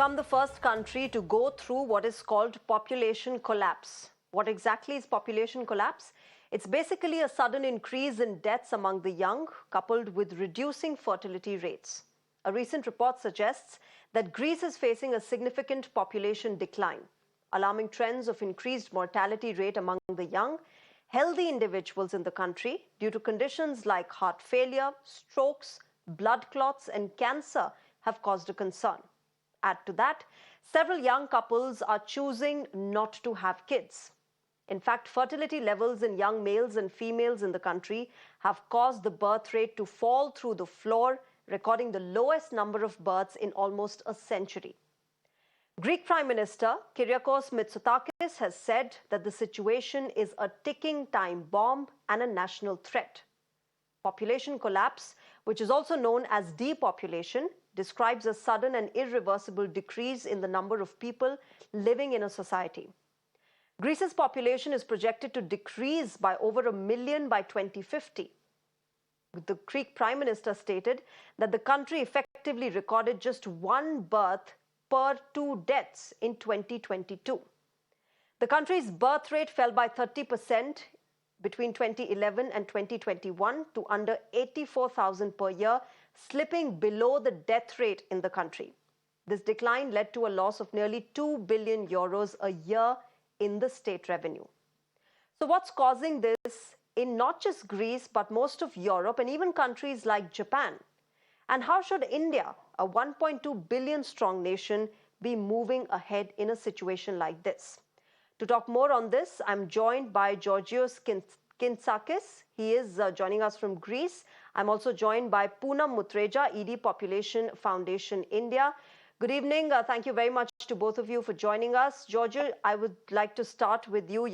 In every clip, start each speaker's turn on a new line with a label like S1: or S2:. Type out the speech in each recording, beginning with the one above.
S1: become the first country to go through what is called population collapse. What exactly is population collapse? It's basically a sudden increase in deaths among the young, coupled with reducing fertility rates. A recent report suggests that Greece is facing a significant population decline. Alarming trends of increased mortality rate among the young, healthy individuals in the country due to conditions like heart failure, strokes, blood clots, and cancer have caused a concern. Add to that, several young couples are choosing not to have kids. In fact, fertility levels in young males and females in the country have caused the birth rate to fall through the floor, recording the lowest number of births in almost a century. Greek Prime Minister Kyriakos Mitsotakis has said that the situation is a ticking time bomb and a national threat. Population collapse, which is also known as depopulation, describes a sudden and irreversible decrease in the number of people living in a society. Greece's population is projected to decrease by over 1 million by 2050. The Greek Prime Minister stated that the country effectively recorded just one birth per 2 deaths in 2022. The country's birth rate fell by 30% between 2011 and 2021 to under 84,000 per year, slipping below the death rate in the country. This decline led to a loss of nearly 2 billion euros a year in the state revenue. So what's causing this in not just Greece, but most of Europe and even countries like Japan? And how should India, a 1.2 billion strong nation, be moving ahead in a situation like this? To talk more on this, I'm joined by Georgios Kintsakis. He is joining us from Greece. I'm also joined by Poonam Mutreja, ED Population Foundation India. Good evening. Thank you very much to both of you for joining us. Georgios, I would like to start with you.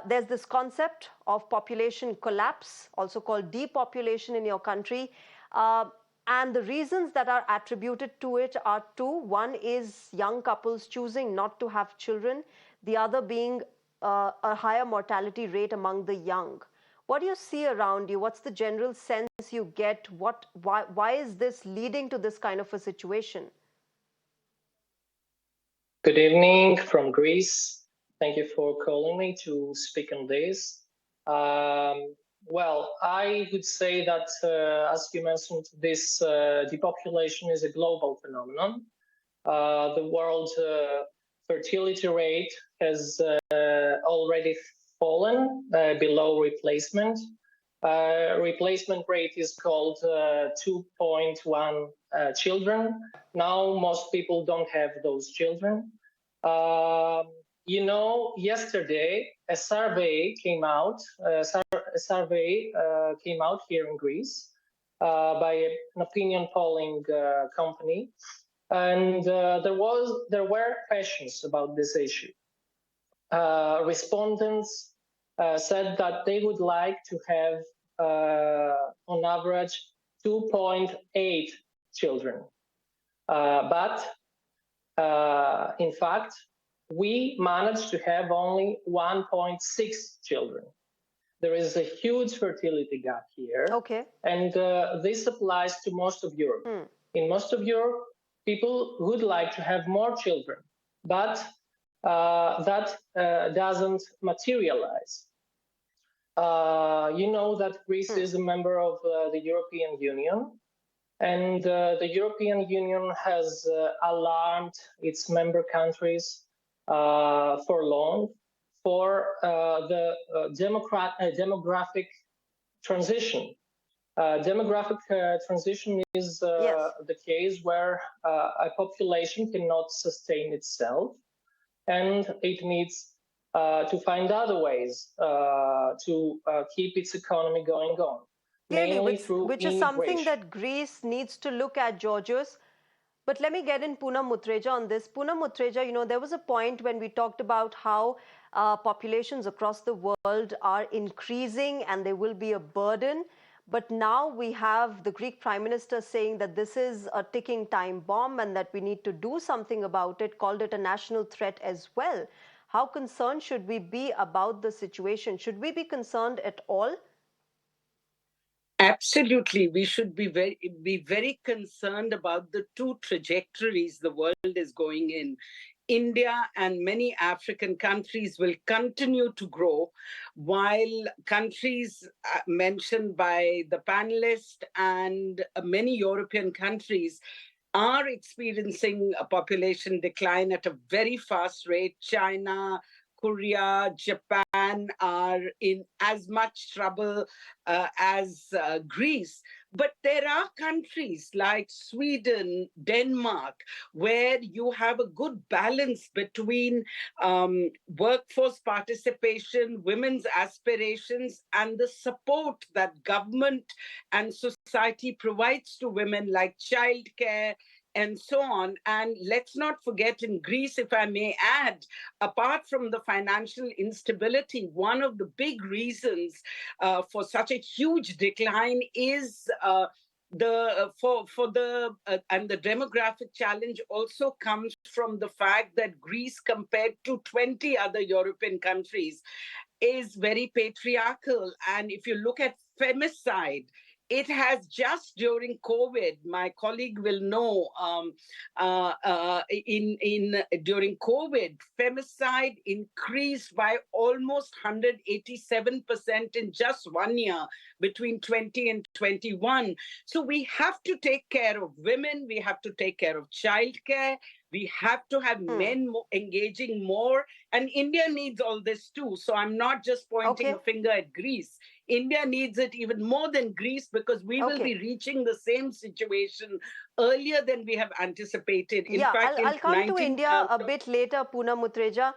S1: There's this concept of population collapse, also called depopulation in your country. And the reasons that are attributed to it are two. One is young couples choosing not to have children. The other being a higher mortality rate among the young. What do you see around you? What's the general sense you get? Why is this leading to this kind of a situation?
S2: Good evening from Greece. Thank you for calling me to speak on this. Well, I would say that, as you mentioned, this depopulation is a global phenomenon. The world fertility rate has already fallen below replacement. Replacement rate is called 2.1 children. Now most people don't have those children. Yesterday a survey came out. Came out here in Greece by an opinion polling company, and there were questions about this issue. Respondents said that they would like to have, on average, 2.8 children. But in fact, we managed to have only 1.6 children. There is a huge fertility gap here.
S1: Okay.
S2: And this applies to most of Europe. In most of Europe, people would like to have more children, but that doesn't materialize. You know that Greece is a member of the European Union, and the European Union has alarmed its member countries for long for the demographic transition. Demographic transition is the case where a population cannot sustain itself, and it needs to find other ways to keep its economy going on.
S1: Clearly, which is something that Greece needs to look at, Georgios. But let me get in Poonam Mutreja on this. Poonam Mutreja, there was a point when we talked about how populations across the world are increasing and they will be a burden. But now we have the Greek Prime Minister saying that this is a ticking time bomb and that we need to do something about it, called it a national threat as well. How concerned should we be about the situation? Should we be concerned at all?
S3: Absolutely. We should be very concerned about the two trajectories the world is going in. India and many African countries will continue to grow, while countries mentioned by the panelists and many European countries are experiencing a population decline at a very fast rate. China, Korea, Japan are in as much trouble as Greece. But there are countries like Sweden, Denmark, where you have a good balance between workforce participation, women's aspirations, and the support that government and society provides to women, like childcare and so on. And let's not forget, in Greece, if I may add, apart from the financial instability, one of the big reasons for such a huge decline is the for the and the demographic challenge also comes from the fact that Greece, compared to 20 other European countries, is very patriarchal. And if you look at femicide, it has just during COVID, my colleague will know, in during COVID, femicide increased by almost 187% in just 1 year between 20 and 21. So we have to take care of women, we have to take care of childcare, we have to have men engaging more. And India needs all this too. So I'm not just pointing a finger at Greece. India needs it even more than Greece, because we will be reaching the same situation earlier than we have anticipated. In fact,
S1: I'll come to India a bit later, Poonam Mutreja.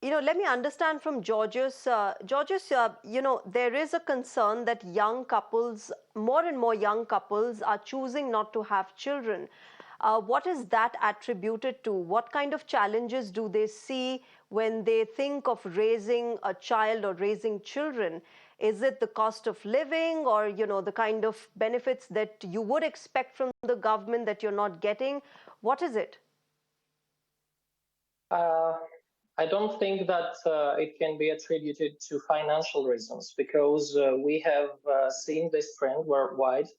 S1: Let me understand from Georgios. Georgios, there is a concern that young couples, more and more young couples, are choosing not to have children. What is that attributed to? What kind of challenges do they see when they think of raising a child or raising children? Is it the cost of living, or the kind of benefits that you would expect from the government that you're not getting? What is it?
S2: I don't think that it can be attributed to financial reasons, because we have seen this trend worldwide,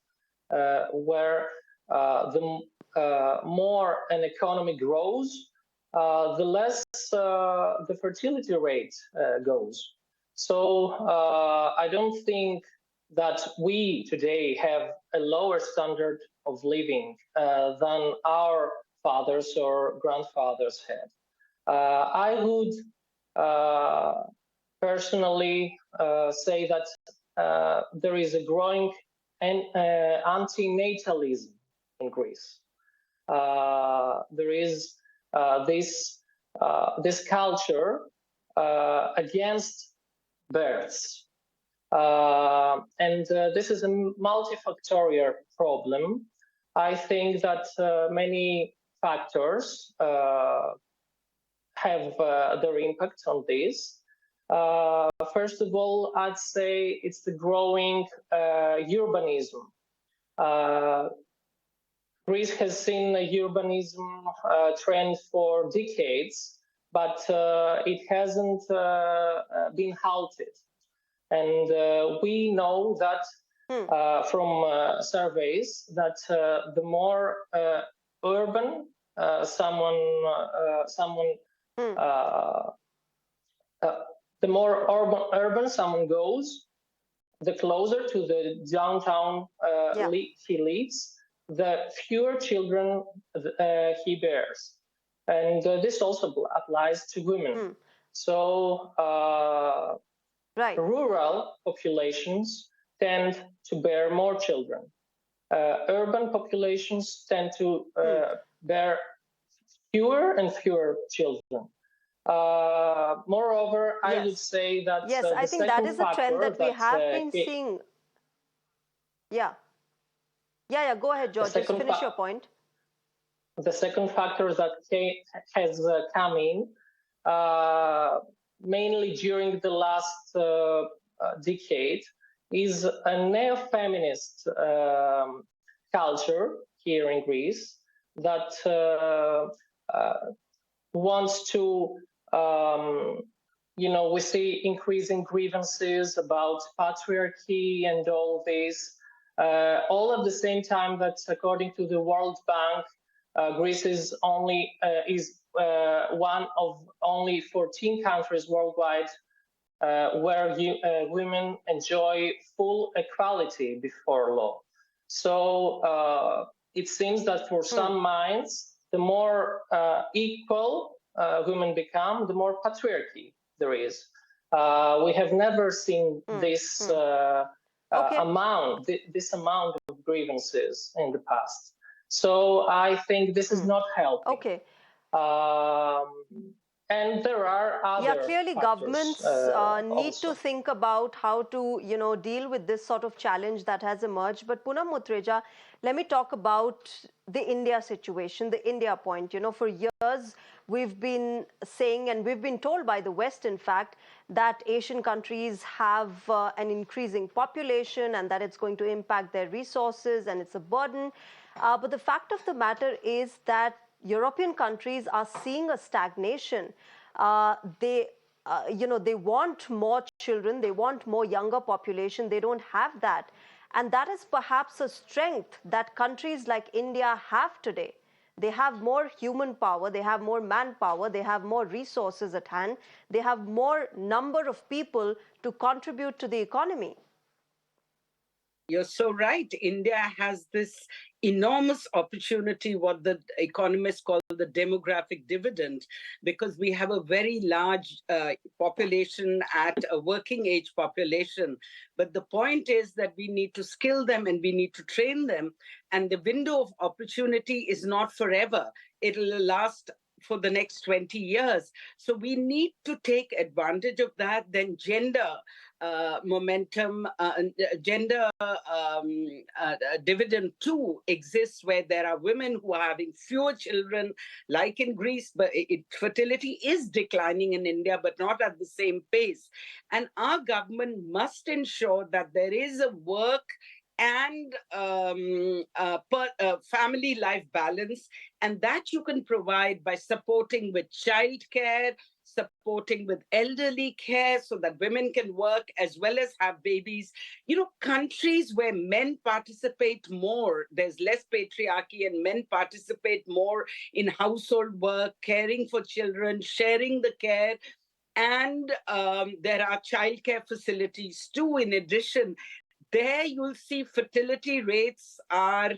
S2: where the more an economy grows, the less the fertility rate goes. So I don't think that we today have a lower standard of living than our fathers or grandfathers had. I would personally say that there is a growing anti-natalism in Greece. There is this culture against births, and this is a multifactorial problem. I think that many factors have their impact on this. First of all, I'd say it's the growing urbanism. Greece has seen a urbanism trend for decades, but it hasn't been halted. And we know that from surveys that the more urban someone the more urban someone goes, the closer to the downtown he lives, the fewer children he bears. And this also applies to women. So rural populations tend to bear more children. Urban populations tend to bear fewer and fewer children. Moreover, I would say that
S1: I think that is a trend that we have been seeing. Yeah. Go ahead, George. Just finish your point.
S2: The second factor that has come in, mainly during the last decade, is a neo-feminist culture here in Greece that wants to we see increasing grievances about patriarchy and all this, all at the same time that, according to the World Bank, Greece is one of only 14 countries worldwide where women enjoy full equality before law. So it seems that for some minds, the more equal women become, the more patriarchy there is. We have never seen this this amount of grievances in the past. So I think this is not helping.
S1: Okay.
S2: And there are other
S1: Clearly
S2: factors,
S1: governments need
S2: also
S1: to think about how to, deal with this sort of challenge that has emerged. But Poonam Mutreja, let me talk about the India situation, the India point. For years, we've been saying, and we've been told by the West, in fact, that Asian countries have an increasing population and that it's going to impact their resources and it's a burden. But the fact of the matter is that European countries are seeing a stagnation. They want more children, they want more younger population, they don't have that. And that is perhaps a strength that countries like India have today. They have more human power, they have more manpower, they have more resources at hand, they have more number of people to contribute to the economy.
S3: You're so right. India has this enormous opportunity, what the economists call the demographic dividend, because we have a very large population at a working age population. But the point is that we need to skill them and we need to train them. And the window of opportunity is not forever. It'll last for the next 20 years. So we need to take advantage of that. Then gender momentum, gender dividend too exists, where there are women who are having fewer children, like in Greece, but fertility is declining in India, but not at the same pace. And our government must ensure that there is a work and family life balance, and that you can provide by supporting with childcare, supporting with elderly care, so that women can work as well as have babies. Countries where men participate more, there's less patriarchy and men participate more in household work, caring for children, sharing the care. And there are childcare facilities too, in addition. There you'll see fertility rates are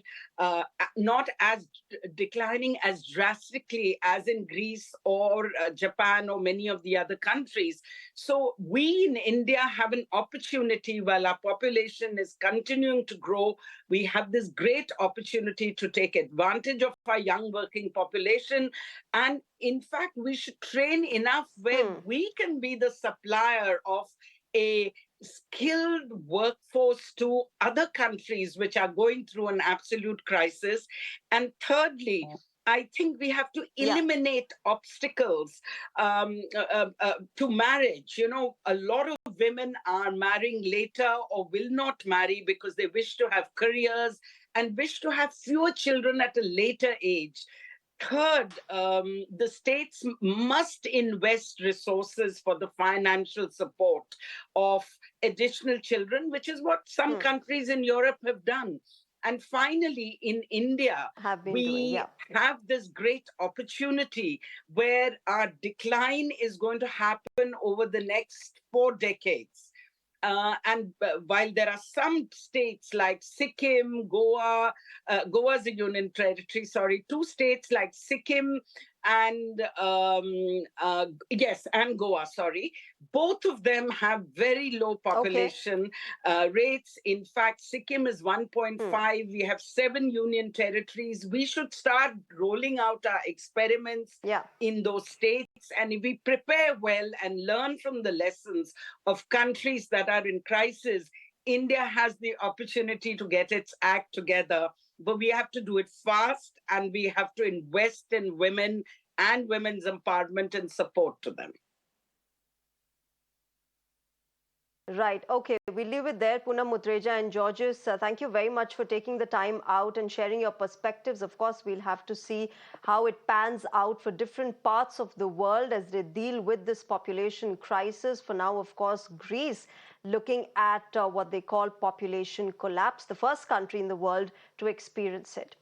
S3: not as declining as drastically as in Greece or Japan or many of the other countries. So we in India have an opportunity, while our population is continuing to grow, we have this great opportunity to take advantage of our young working population. And in fact, we should train enough where we can be the supplier of a skilled workforce to other countries which are going through an absolute crisis. And thirdly, I think we have to eliminate obstacles to marriage. A lot of women are marrying later or will not marry because they wish to have careers and wish to have fewer children at a later age. Third, the states must invest resources for the financial support of additional children, which is what some countries in Europe have done. And finally, in India, we have this great opportunity where our decline is going to happen over the next 4 decades. And while there are some states like Sikkim, Goa's a union territory, 2 states like Sikkim and Goa, both of them have very low population rates. In fact, Sikkim is 1.5. We have 7 union territories. We should start rolling out our experiments in those states. And if we prepare well and learn from the lessons of countries that are in crisis, India has the opportunity to get its act together. But we have to do it fast, and we have to invest in women and women's empowerment and support to them.
S1: Right. Okay. We leave it there. Poonam Mutreja and Georges, thank you very much for taking the time out and sharing your perspectives. Of course, we'll have to see how it pans out for different parts of the world as they deal with this population crisis. For now, of course, Greece looking at what they call population collapse, the first country in the world to experience it.